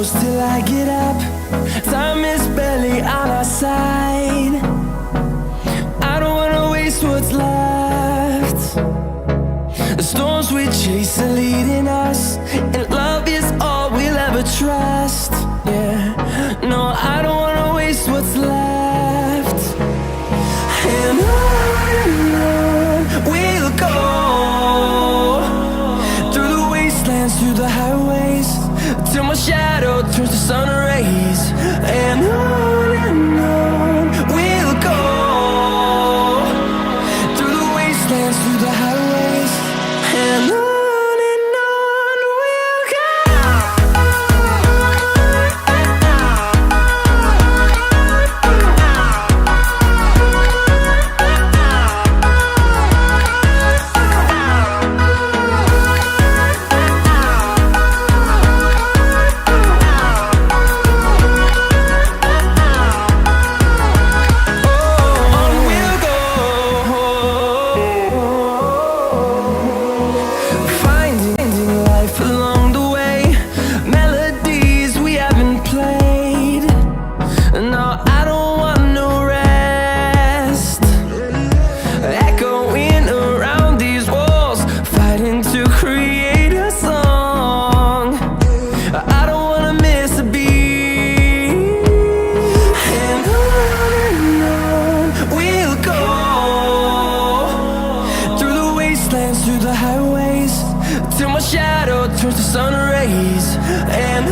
close till I get up. Time is barely on our side. I don't wanna waste what's left. The storms we chase are leading us, and love is all we'll ever trust. Yeah, no, I don't wanna waste what's left. And on we'll go, through the wastelands, through the highways, till my shadow turns to sun rays. And on we'll go, through the wastelands, through the highways, and on we'll go. Through the highways, till my shadow turns to sun rays. And